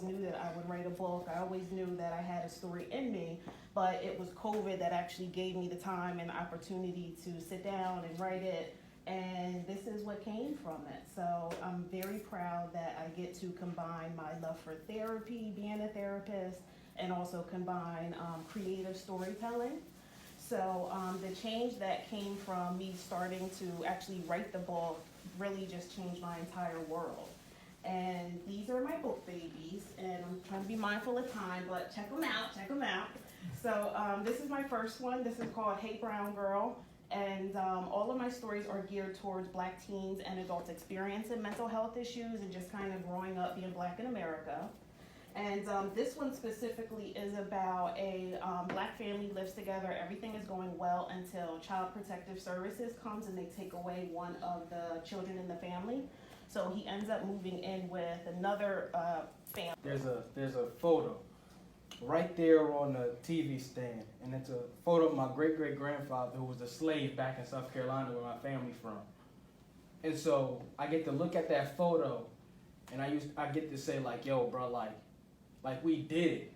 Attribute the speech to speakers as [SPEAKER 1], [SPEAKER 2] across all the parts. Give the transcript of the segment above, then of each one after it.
[SPEAKER 1] always knew that I would write a book. I always knew that I had a story in me, but it was COVID that actually gave me the time and opportunity to sit down and write it. And this is what came from it. So I'm very proud that I get to combine my love for therapy, being a therapist, and also combine creative storytelling. So the change that came from me starting to actually write the book really just changed my entire world. And these are my book babies, and I'm trying to be mindful of time, but check them out, check them out. So this is my first one. This is called Hey Brown Girl, and all of my stories are geared towards Black teens and adults experiencing mental health issues and just kind of growing up being Black in America. And this one specifically is about a Black family lives together. Everything is going well until Child Protective Services comes and they take away one of the children in the family. So he ends up moving in with another family.
[SPEAKER 2] There's a photo right there on the TV stand, and it's a photo of my great-great-grandfather who was a slave back in South Carolina where my family's from. And so I get to look at that photo, and I get to say like, yo, bro, like we did it.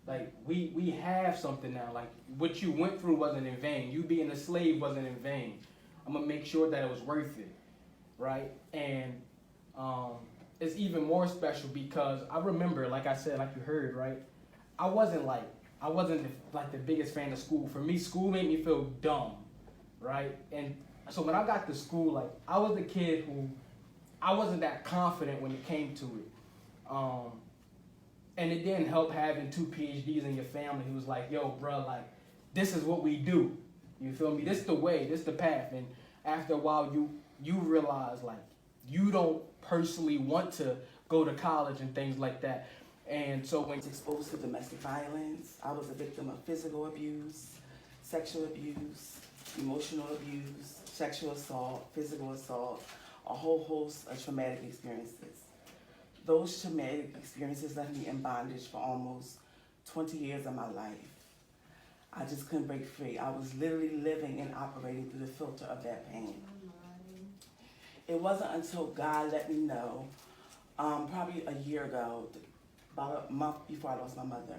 [SPEAKER 2] Like we have something now. Like what you went through wasn't in vain. You being a slave wasn't in vain. I'm gonna make sure that it was worth it, right? And it's even more special because I remember, like I said, like you heard, right? I wasn't the biggest fan of school. For me, school made me feel dumb, right? And so when I got to school, like I was the kid who I wasn't that confident when it came to it. And it didn't help having 2 PhDs in your family who was like, yo, bro, like this is what we do. You feel me? This the way, this the path. And after a while, you realize like you don't personally want to go to college and things like that. And so when
[SPEAKER 3] I was exposed to domestic violence, I was a victim of physical abuse, sexual abuse, emotional abuse, sexual assault, physical assault, a whole host of traumatic experiences. Those traumatic experiences left me in bondage for almost 20 years of my life. I just couldn't break free. I was literally living and operating through the filter of that pain. It wasn't until God let me know, probably a year ago, about a month before I lost my mother,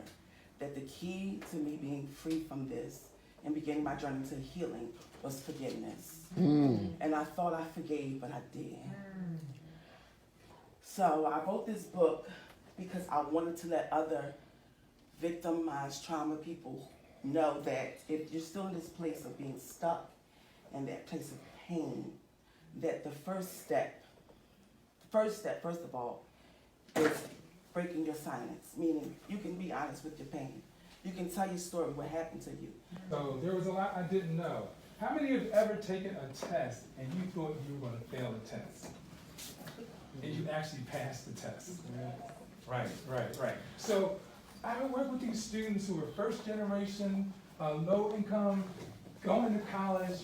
[SPEAKER 3] that the key to me being free from this and beginning my journey to healing was forgiveness. And I thought I forgave, but I didn't. So I wrote this book because I wanted to let other victimized trauma people know that if you're still in this place of being stuck in that place of pain, that the first step, first of all, is breaking your silence, meaning you can be honest with your pain. You can tell your story, what happened to you.
[SPEAKER 4] So there was a lot I didn't know. How many have ever taken a test and you thought you were going to fail the test? And you actually passed the test? Right. So I would work with these students who were first generation, low income, going to college,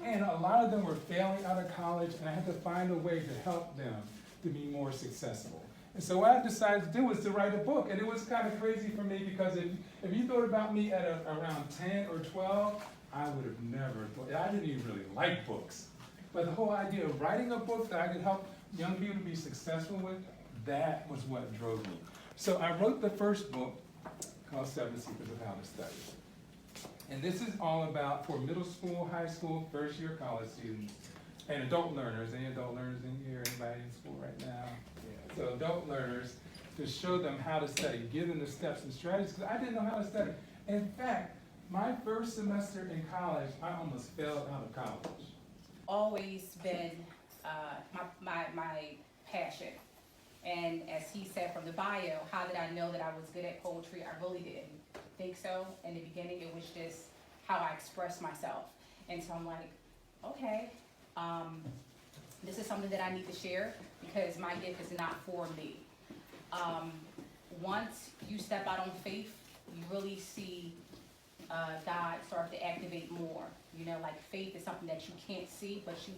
[SPEAKER 4] and a lot of them were failing out of college, and I had to find a way to help them to be more successful. And so what I decided to do was to write a book, and it was kind of crazy for me because if you thought about me at around 10 or 12, I would have never thought, I didn't even really like books. But the whole idea of writing a book that I could help young people to be successful with, that was what drove me. So I wrote the first book called 7 Secrets of How to Study. And this is all about for middle school, high school, first year college students, and adult learners. Any adult learners in here? Anybody in school right now? Yeah. So adult learners, to show them how to study, give them the steps and strategies, because I didn't know how to study. In fact, my first semester in college, I almost failed out of college.
[SPEAKER 5] Always been my passion. And as he said from the bio, how did I know that I was good at poetry? I really didn't think so. In the beginning, it was just how I expressed myself. And so I'm like, okay, this is something that I need to share because my gift is not for me. Once you step out on faith, you really see God start to activate more. You know, like faith is something that you can't see, but you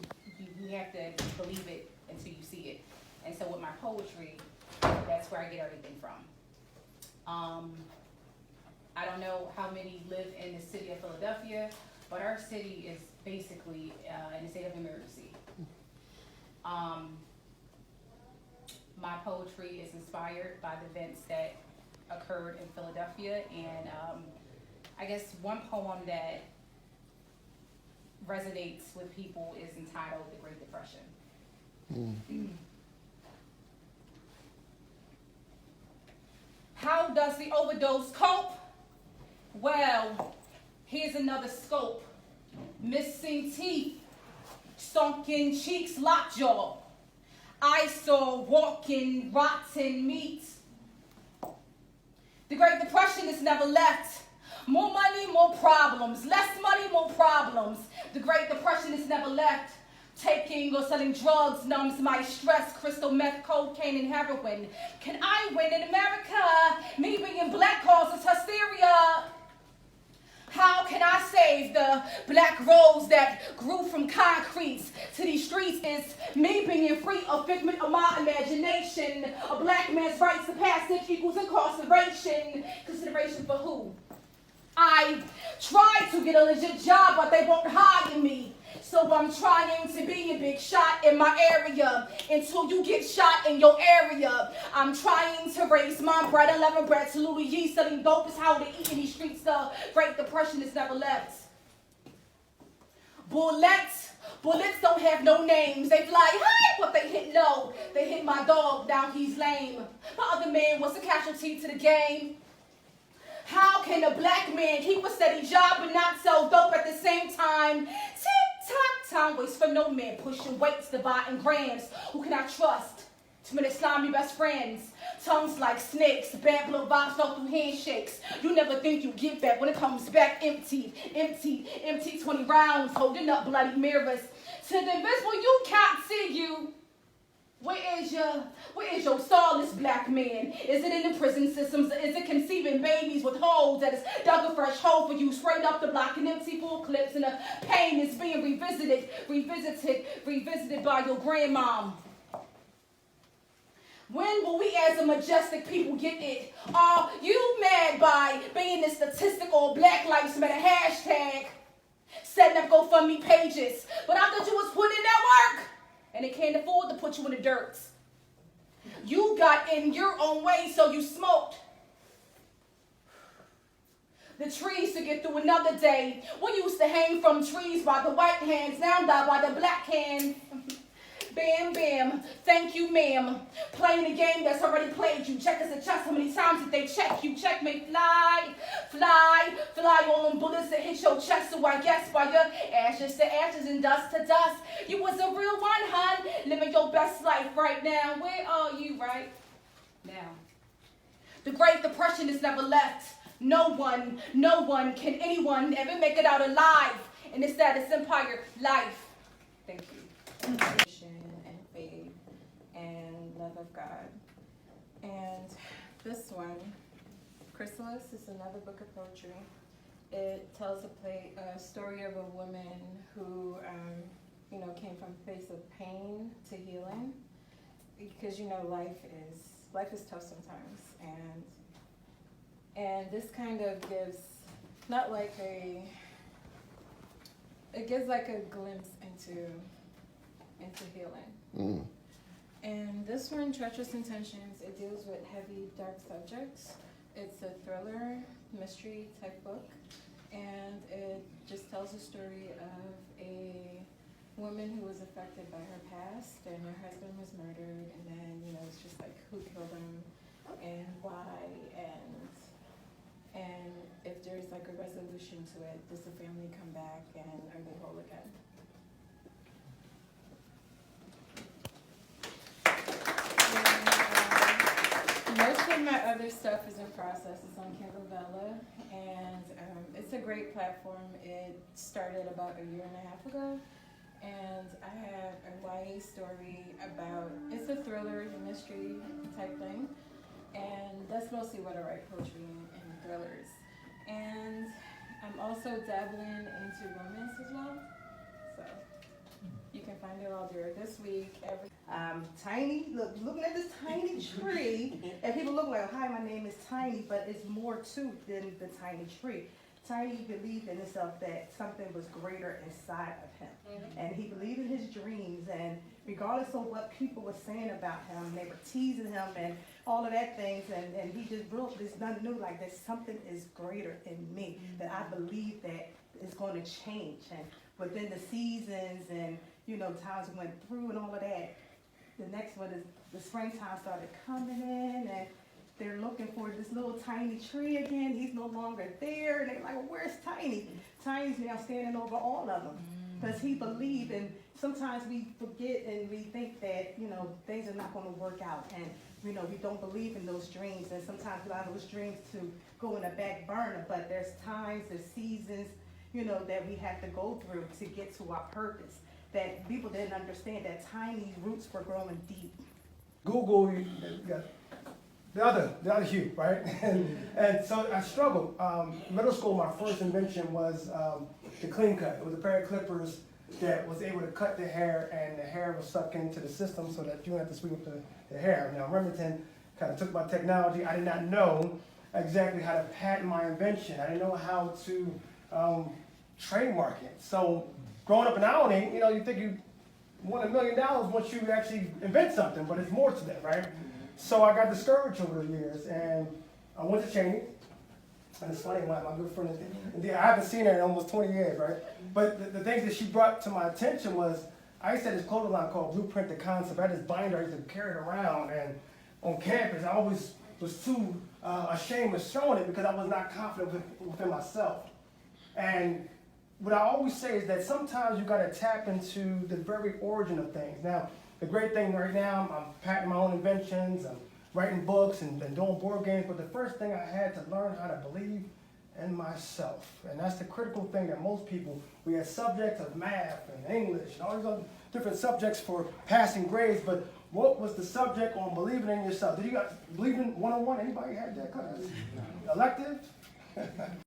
[SPEAKER 5] have to believe it until you see it. And so with my poetry, that's where I get everything from. I don't know how many live in the city of Philadelphia, but our city is basically in a state of emergency. my poetry is inspired by the events that occurred in Philadelphia, and I guess one poem that resonates with people is entitled The Great Depression. How does the overdose cope? Well, here's another scope. Missing teeth, sunken cheeks, lockjaw. I saw walking rotten meat. The Great Depression is never left. More money, more problems. Less money, more problems. The Great Depression is never left. Taking or selling drugs numbs my stress. Crystal meth, cocaine, and heroin. Can I win in America? Me being black causes hysteria. How can I save the black rose that grew from concrete to these streets? Is me being free, a figment of my imagination. A black man's rights of passage equals incarceration. Consideration for who? I tried to get a legit job, but they won't hire me. So I'm trying to be a big shot in my area until you get shot in your area. I'm trying to raise my bread, 11 bread to Louis Yee, selling dope is how they eat in these streets. The Great Depression is never left. Bullets don't have no names. They fly high, but they hit low. They hit my dog, now he's lame. My other man was a casualty to the game. How can a black man keep a steady job but not sell dope at the same time? Tick-tock, time waits for no man, pushing weights, dividing grams. Who can I trust? Too many slimy best friends. Tongues like snakes, bad blow vibes flow through handshakes. You never think you get back when it comes back empty. 20 rounds, holding up bloody mirrors. To the invisible, you can't see you. Where is your soulless black man? Is it in the prison systems? Is it conceiving babies with holes that is dug a fresh hole for you? Straight up the block and empty full clips, and the pain is being revisited by your grandmom. When will we as a majestic people get it? Are you mad by being a statistic or Black Lives Matter hashtag? Setting up GoFundMe pages. But I thought you was putting in that work. And they can't afford to put you in the dirt. You got in your own way, so you smoked the trees to get through another day. We used to hang from trees by the white hands, now die by the black hands. Bam, bam, thank you, ma'am. Playing a game that's already played you. Check us a chest, how many times did they check you? Checkmate, fly all them bullets that hit your chest. So I guess by your ashes to ashes and dust to dust, you was a real one, hun. Living your best life right now. Where are you right now? The Great Depression is never left. No one, can anyone ever make it out alive in this status empire life. Thank you.
[SPEAKER 6] And faith and love of God. And this one, Chrysalis, is another book of poetry. It tells a story of a woman who, came from a place of pain to healing, because life is tough sometimes, and this kind of gives it gives like a glimpse into healing. And this one, Treacherous Intentions, it deals with heavy, dark subjects. It's a thriller, mystery type book, and it just tells a story of a woman who was affected by her past, and her husband was murdered, and then, it's just like who killed him and why, and if there's like a resolution to it, does the family come back and are they whole again? Most of my other stuff is in process. It's on Kindle, and it's a great platform. It started about a year and a half ago, and I have a YA story about, it's a thriller, a mystery type thing, and that's mostly what I write, poetry and thrillers. And I'm also dabbling into romance as well, so you can find it all there this week.
[SPEAKER 1] Tiny, looking at this tiny tree, and people look like, hi, my name is Tiny, but it's more to than the tiny tree.
[SPEAKER 7] Tiny believed in himself that something was greater inside of him. And he believed in his dreams, and regardless of what people were saying about him, they were teasing him and all of that things, and he just wrote this nothing new, like that something is greater in me, that I believe that is going to change. And within the seasons and, you know, times we went through and all of that, the next one is the springtime started coming in, and they're looking for this little tiny tree again. He's no longer there. And they're like, well, where's Tiny? Tiny's now standing over all of them. Because he believed, and sometimes we forget and we think that, you know, things are not going to work out. And, you know, we don't believe in those dreams. And sometimes we allow those dreams to go in the back burner. But there's times, there's seasons, you know, that we have to go through to get to our purpose. That people didn't understand that Tiny's roots were growing deep.
[SPEAKER 8] Google, you got the other Hugh, right? and so I struggled. Middle school, my first invention was the clean cut. It was a pair of clippers that was able to cut the hair, and the hair was sucked into the system so that you didn't have to sweep up the hair. Now, Remington kind of took my technology. I did not know exactly how to patent my invention. I didn't know how to trademark it. So growing up in Albany, you know, you think you won $1 million once you actually invent something, but it's more to that, right? So I got discouraged over the years, and I went to Cheney, and it's funny, my good friend, I haven't seen her in almost 20 years, right? But the things that she brought to my attention was, I used to have this clothing line called Blueprint the Concept. I had this binder I used to carry it around, and on campus, I always was too ashamed of showing it because I was not confident within myself. And what I always say is that sometimes you gotta tap into the very origin of things. Now, the great thing right now, I'm patenting my own inventions, I'm writing books and doing board games, but the first thing I had to learn how to believe in myself. And that's the critical thing that most people, we had subjects of math and English and all these other different subjects for passing grades, but what was the subject on believing in yourself? Did you guys believe in 101? Anybody had that class? Elective?